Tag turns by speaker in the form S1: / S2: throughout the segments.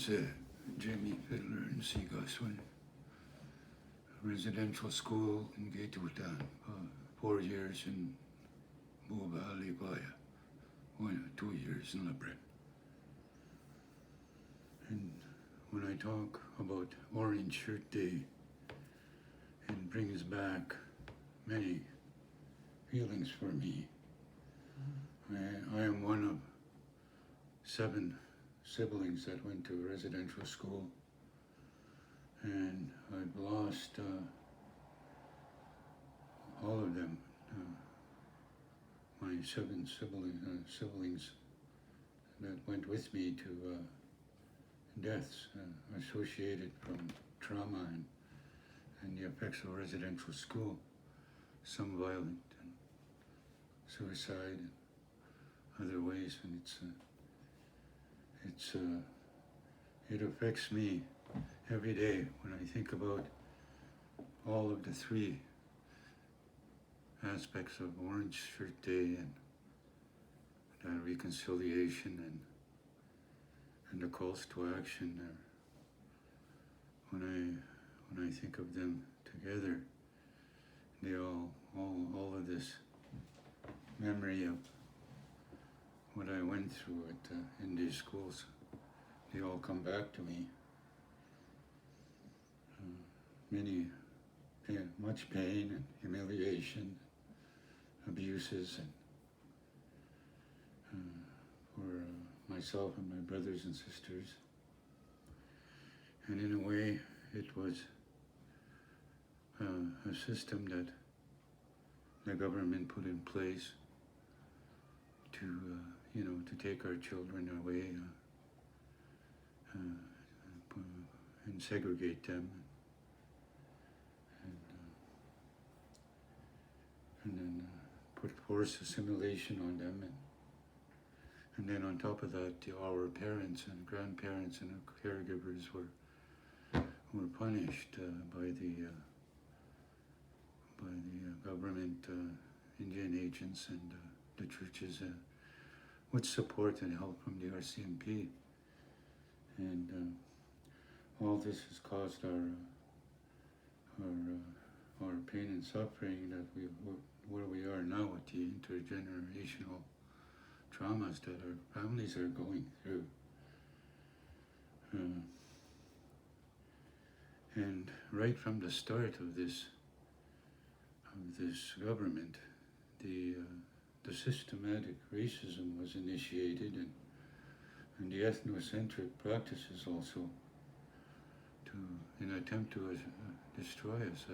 S1: It's Jimmy Fiddler in Seagoswin, residential school in Gatewutan, 4 years in Mubali Baya, 2 years in Labret. And when I talk about Orange Shirt Day, it brings back many feelings for me. I am one of 7 siblings that went to residential school, and I've lost all of them. My 7 siblings that went with me to deaths associated from trauma and the effects of residential school, some violent and suicide and other ways, and it affects me every day when I think about all of the 3 aspects of Orange Shirt Day and reconciliation and the calls to action. When I think of them together, they all of this memory of what I went through in these schools, they all come back to me. Much pain and humiliation, abuses, and for myself and my brothers and sisters. And in a way, it was a system that the government put in place to take our children away and segregate them, and then put forced assimilation on them, and then on top of that, our parents and grandparents and caregivers were punished by the government, Indian agents, and the churches with support and help from the RCMP. And all this has caused our pain and suffering that where we are now with the intergenerational traumas that our families are going through. And right from the start of this government, the systematic racism was initiated, and the ethnocentric practices also, in an attempt to destroy us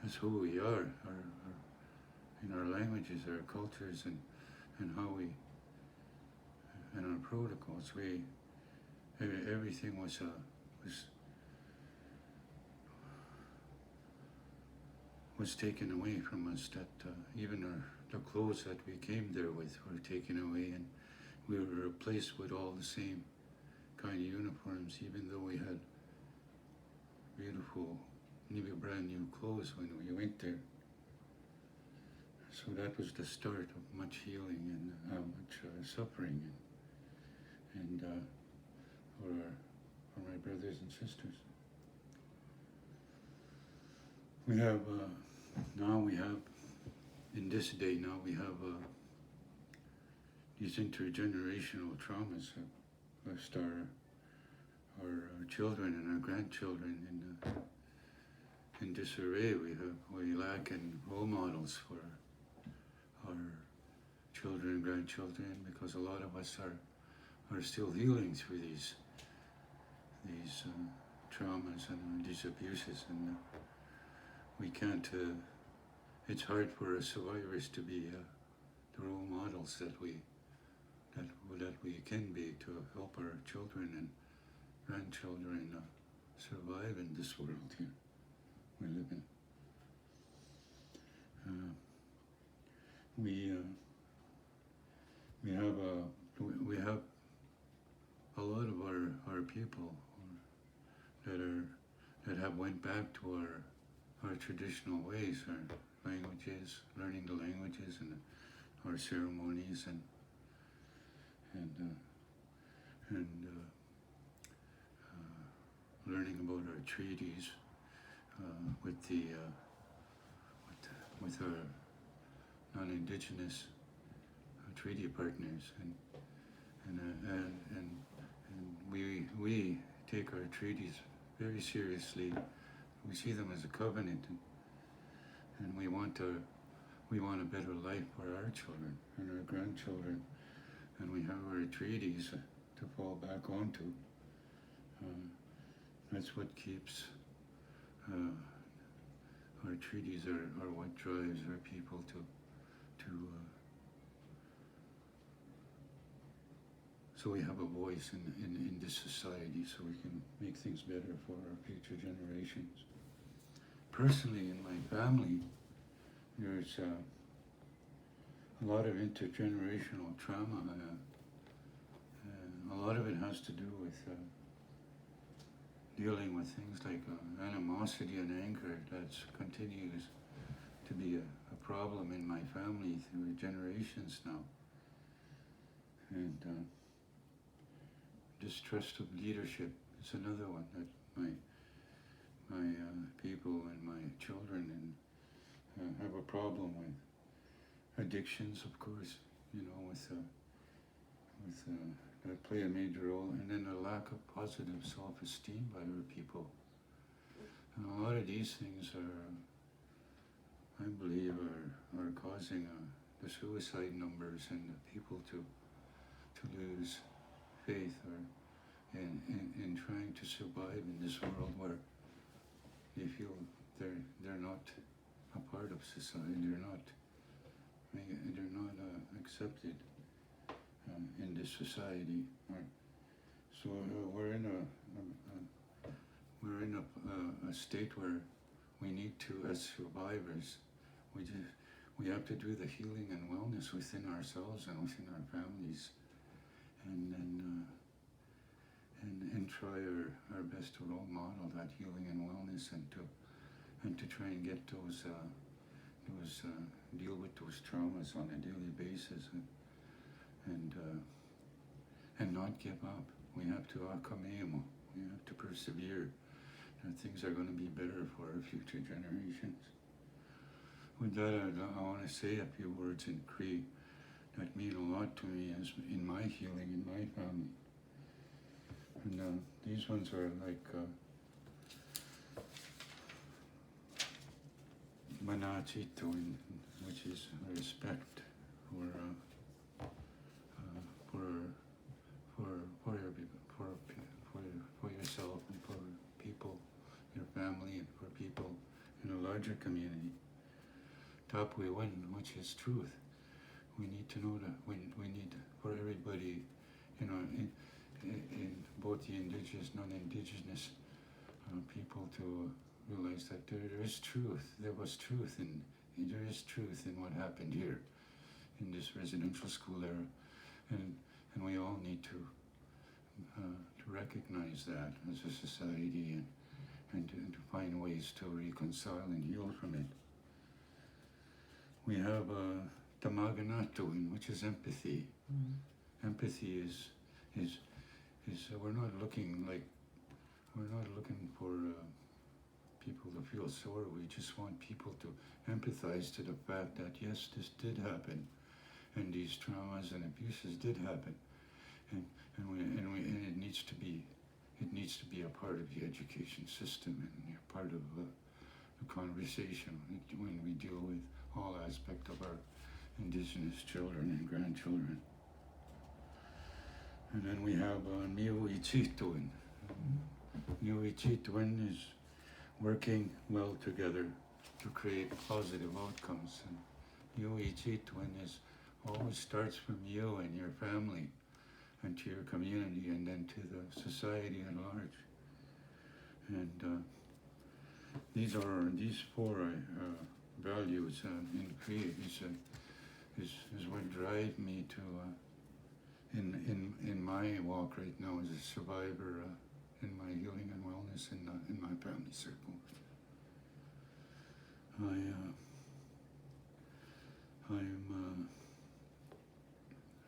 S1: as who we are, in our languages, our cultures, and how we, and our protocols. Everything was taken away from us. That even the clothes that we came there with were taken away, and we were replaced with all the same kind of uniforms, even though we had beautiful, brand new clothes when we went there. So that was the start of much healing and much suffering, and for my brothers and sisters. In this day now, we have these intergenerational traumas that left our children and our grandchildren in disarray. We lack in role models for our children and grandchildren, because a lot of us are still healing through these traumas and these abuses, and we can't. It's hard for us survivors to be the role models that we can be to help our children and grandchildren survive in this world here we live in. We have a lot of our people that have went back to our traditional ways, our languages, learning the languages and our ceremonies, and learning about our treaties with with our non-Indigenous treaty partners, and we take our treaties very seriously. We see them as a covenant, and we want a better life for our children and our grandchildren, and we have our treaties to fall back onto. That's what keeps our treaties are what drives our people to so we have a voice in this society, so we can make things better for our future generations. Personally, in my family, there's a lot of intergenerational trauma. A lot of it has to do with dealing with things like animosity and anger that continues to be a problem in my family through generations now. And distrust of leadership is another one that my people and my children have a problem with. Addictions, of course, that play a major role, and then a lack of positive self-esteem by our people. And a lot of these things I believe, are causing the suicide numbers and the people to lose faith in trying to survive in this world where they feel they're not a part of society, they're not accepted in this society. So we're in a state where we need to, as survivors, we have to do the healing and wellness within ourselves and within our families, and try our best to role model that healing and wellness, and to try and get those deal with those traumas on a daily basis, and not give up. We have to akameimo. We have to persevere. And things are going to be better for our future generations. With that, I want to say a few words in Cree that mean a lot to me as in my healing, in my family. And these ones are like manachito, which is respect for yourself and for people, your family, and for people in a larger community. Tapwiwan, which is truth. We need to know that we need for everybody, in both the indigenous, non-indigenous people to realize that there is truth. There was truth, and there is truth in what happened here in this residential school era, and we all need to recognize that as a society, and to find ways to reconcile and heal from it. We have tamaganatuin, which is empathy. Mm-hmm. Empathy is we're not looking for people to feel sorry. We just want people to empathize to the fact that yes, this did happen, and these traumas and abuses did happen, and it needs to be a part of the education system and a part of the conversation when we deal with all aspects of our indigenous children and grandchildren. And then we have Niuichituin. Niuichituin is working well together to create positive outcomes. And Niuichituin always starts from you and your family, and to your community, and then to the society at large. And these four values in Cree is what drive me to in my walk right now as a survivor in my healing and wellness in my family circle.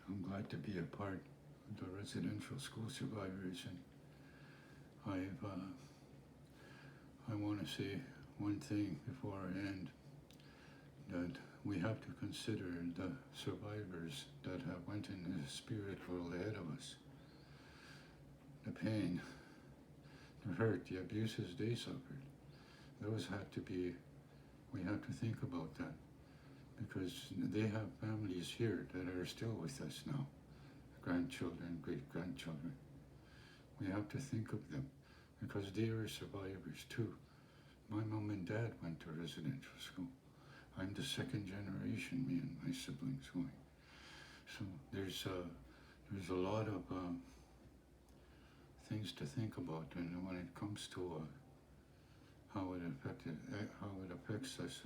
S1: I'm glad to be a part of the residential school survivors, and want to say one thing before I end, that we have to consider the survivors that have went in the spirit world ahead of us. The pain, the hurt, the abuses they suffered. Those have to be, we have to think about that, because they have families here that are still with us now, grandchildren, great-grandchildren. We have to think of them, because they are survivors too. My mom and dad went to residential school. I'm the second generation, me and my siblings going. So there's a lot of things to think about, and when it comes to how it affects us,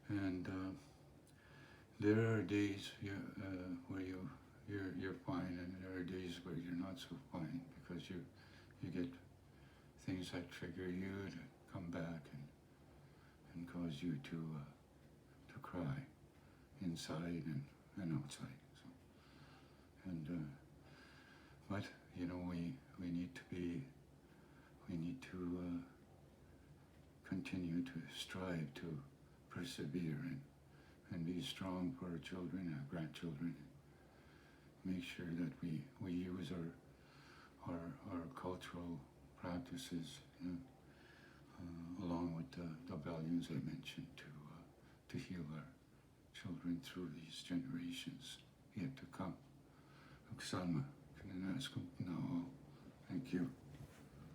S1: and there are days where you're fine, and there are days where you're not so fine, because you get things that trigger you to come back and cause you to cry inside and outside. So, and but you know, we need to continue to strive to persevere and be strong for our children, our grandchildren. Make sure that we use our cultural practices, you know, along with the values I mentioned, to heal our children through these generations yet to come. Oksana, Thank you.